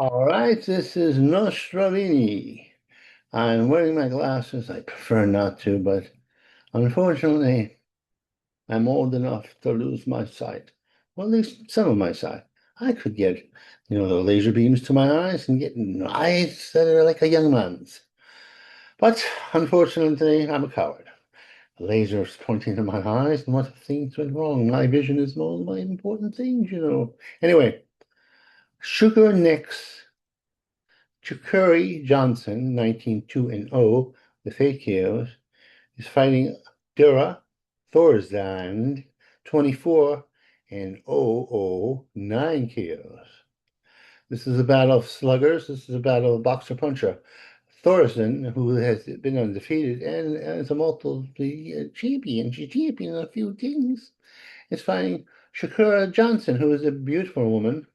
All right, this is Nostrovini. I'm wearing my glasses. I prefer not to, but unfortunately, I'm old enough to lose my sight. Well, at least some of my sight. I could get, the laser beams to my eyes and get eyes that are like a young man's. But unfortunately, I'm a coward. Lasers pointing to my eyes, and what if things went wrong? My vision is one of my important things. Anyway, Sugar Nicks Chukuri Johnson, 19-2-0 with 8 KOs, is fighting Dura Thorsland, 24-0-0, 9 KOs. This is a battle of sluggers. This is a battle of boxer puncher. Thorson, who has been undefeated and is a multiple champion, she's champion in a few things, is fighting Shakura Johnson, who is a beautiful woman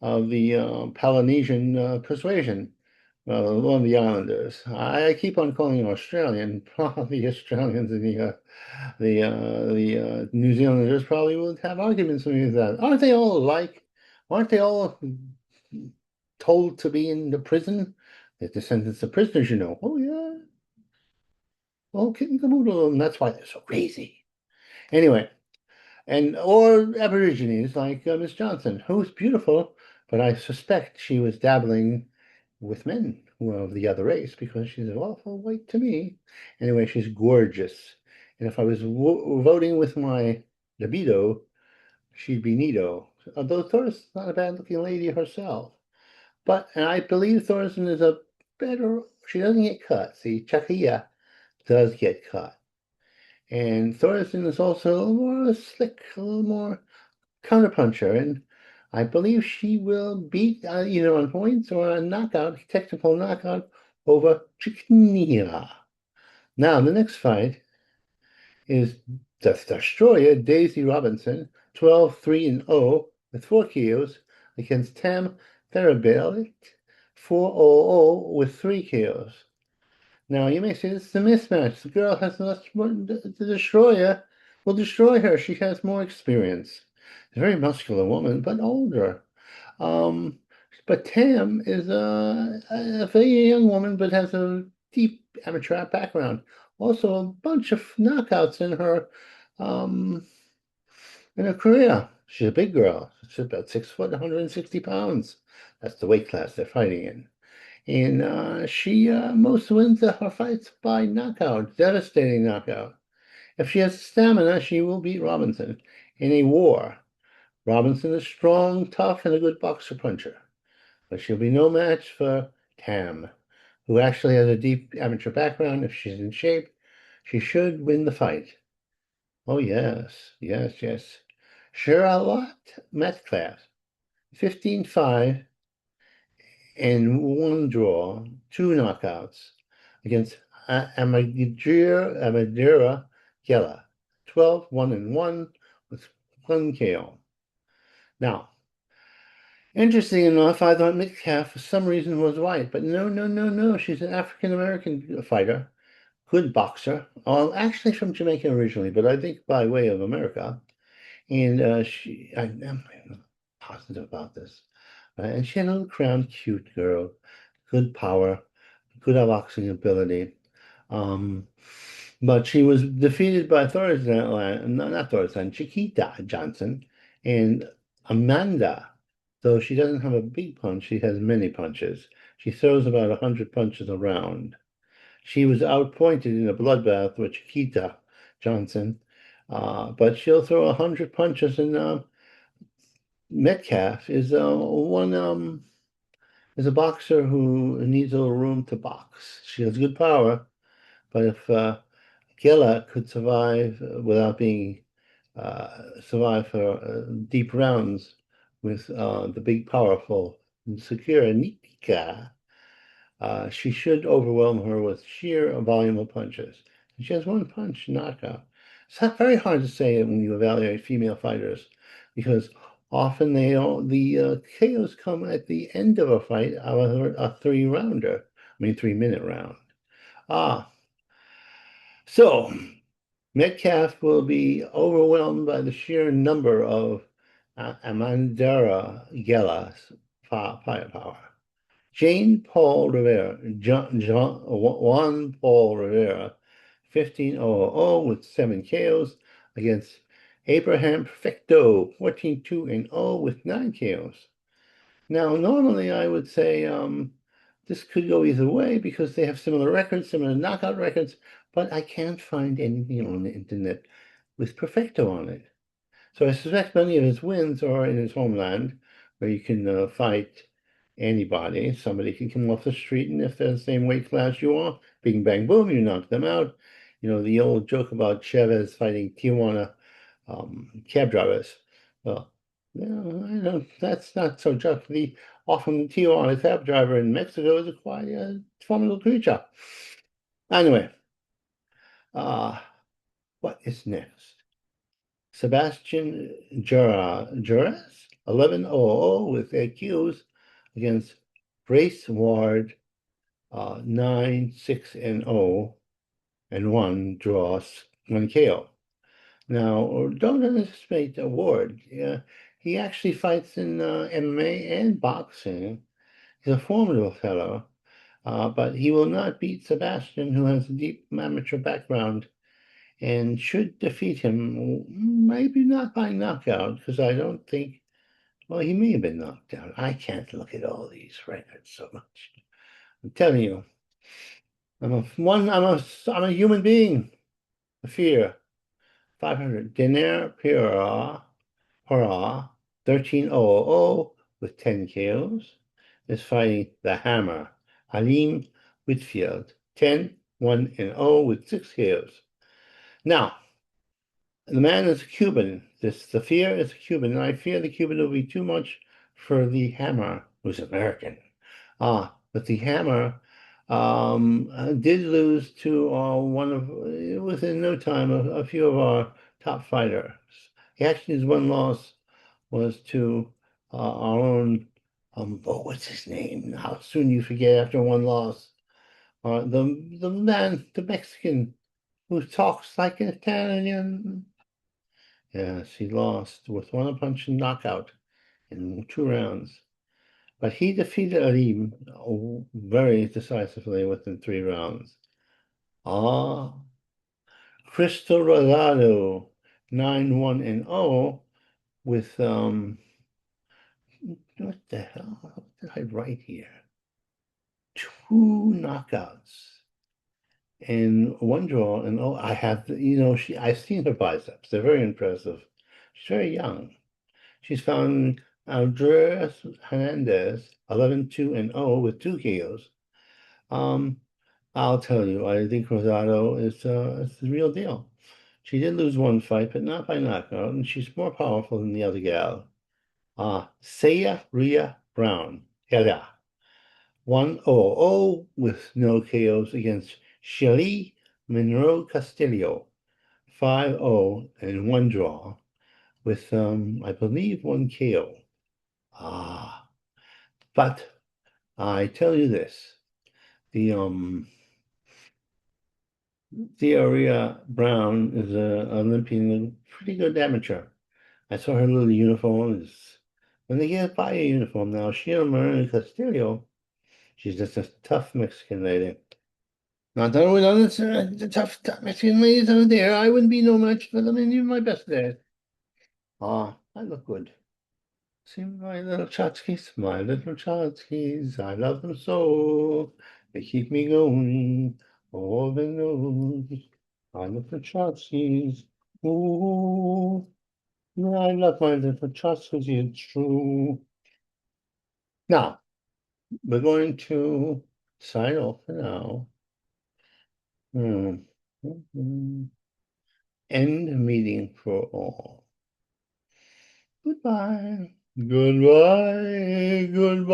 of the Polynesian persuasion, one of the islanders. I keep on calling him Australian. The Australians and the New Zealanders probably would have arguments with that. Aren't they all alike? Aren't they all told to be in the prison? They have to sentence the prisoners. Oh yeah, well, kitten caboodle, and that's why they're so crazy. Anyway, or Aborigines like Miss Johnson, who's beautiful, but I suspect she was dabbling with men who are of the other race because she's awful white to me. Anyway, she's gorgeous, and if I was voting with my libido, she'd be Nito. Although Thor's not a bad-looking lady herself, and I believe Thorson is a better. She doesn't get cut. See, Chakia does get cut. And Thorson is also a little more slick, a little more counterpuncher, and I believe she will beat either on points or a knockout, technical knockout over Chickenia. Now, the next fight is the Destroyer, Daisy Robinson, 12-3-0 with 4 KOs against Tam Therabilt, 4-0-0 with 3 KOs. Now, you may say this is a mismatch. The girl has less, the destroyer will destroy her. She has more experience. A very muscular woman, but older. Um, but Tam is a very young woman, but has a deep amateur background. Also, a bunch of knockouts um, in her career. She's a big girl. She's about 6 foot, 160 pounds. That's the weight class they're fighting in. And she most wins her fights by knockout, devastating knockout. If she has stamina, she will beat Robinson in a war. Robinson is strong, tough, and a good boxer puncher, but she'll be no match for Tam, who actually has a deep amateur background. If she's in shape, she should win the fight. Oh, yes, yes, yes. Charlotte Metcalf, 15-5 and one draw, 2 knockouts against Amadira Gela, 12-1-1 with 1 KO. Now, interesting enough, I thought Metcalf for some reason was white, but no, no, no, no. She's an African American fighter, good boxer. Actually from Jamaica originally, but I think by way of America. And I'm positive about this. And she had a little crown, cute girl, good power, good boxing ability. Um, but she was defeated by Thorson, not Thorson, Chiquita Johnson and Amanda. Though she doesn't have a big punch, she has many punches. She throws about 100 punches a round. She was outpointed in a bloodbath with Chiquita Johnson, but she'll throw 100 punches. And Metcalf is a boxer who needs a little room to box. She has good power, but if Gela could survive without being survive for deep rounds with the big, powerful Sakura Nitika, she should overwhelm her with sheer volume of punches. And she has one punch knockout. It's not very hard to say when you evaluate female fighters because often the KOs come at the end of a fight of a 3-rounder. I mean 3-minute round. Ah, so Metcalf will be overwhelmed by the sheer number of Amandara Gelas firepower. Jane Paul Rivera, Juan Paul Rivera, 15-0 with 7 KOs against Abraham Perfecto, 14-2-0 with 9 KOs. Now, normally I would say this could go either way because they have similar records, similar knockout records, but I can't find anything on the internet with Perfecto on it. So I suspect many of his wins are in his homeland, where you can fight anybody. Somebody can come off the street, and if they're the same weight class you are, bing, bang, boom, you knock them out. You know, the old joke about Chavez fighting Tijuana cab drivers. Well, yeah, I know that's not so tough. The often Tijuana cab driver in Mexico is quite a formidable creature. Anyway, uh, what is next? Sebastian Juras, 11-0 with accused against Brace Ward, 9-6-0 and 1 draws, 1 KO. Now, don't anticipate the Ward. He actually fights in MMA and boxing. He's a formidable fellow, but he will not beat Sebastian, who has a deep amateur background, and should defeat him, maybe not by knockout, because I don't think, well, he may have been knocked out. I can't look at all these records so much. I'm telling you, I'm a human being. A fear. 500. Dener Pera, 13-0 with 10 KOs, is fighting the Hammer, Halim Whitfield, 10-1-0 with 6 KOs. Now, the man is a Cuban. The fear is a Cuban, and I fear the Cuban will be too much for the Hammer, who's American. But the Hammer did lose to within no time, a few of our top fighters. Actually, his one loss was to our own, what's his name? How soon you forget after one loss. The man, the Mexican, who talks like an Italian. Yes, he lost with one punch and knockout in 2 rounds. But he defeated Alim very decisively within 3 rounds. Crystal Rosado, 9-1-0 with what the hell? What did I write here? 2 knockouts and 1 draw. And I have, I've seen her biceps. They're very impressive. She's very young. She's found Andreas Hernandez, 11-2-0 with 2 KOs. I'll tell you, I think Rosado is the real deal. She did lose 1 fight, but not by knockout, and she's more powerful than the other gal. Saya Rhea Brown, yeah, 1-0 with no KOs against Shelly Monroe Castillo, 5-0 and 1 draw with, I believe, 1 KO. But I tell you this, the Theoria Brown is an Olympian, pretty good amateur. I saw her little uniform. When they get by a uniform now, Sheila Maria Castillo, she's just a tough Mexican lady. Not that the tough Mexican ladies out there, I wouldn't be no match for them in even my best days. I look good. See my little tchotchkes, I love them so. They keep me going. All the nose, my little tchotchkes. Ooh, I love my little tchotchkes, it's true. Now, we're going to sign off for now. End meeting for all. Goodbye. Goodbye. Goodbye.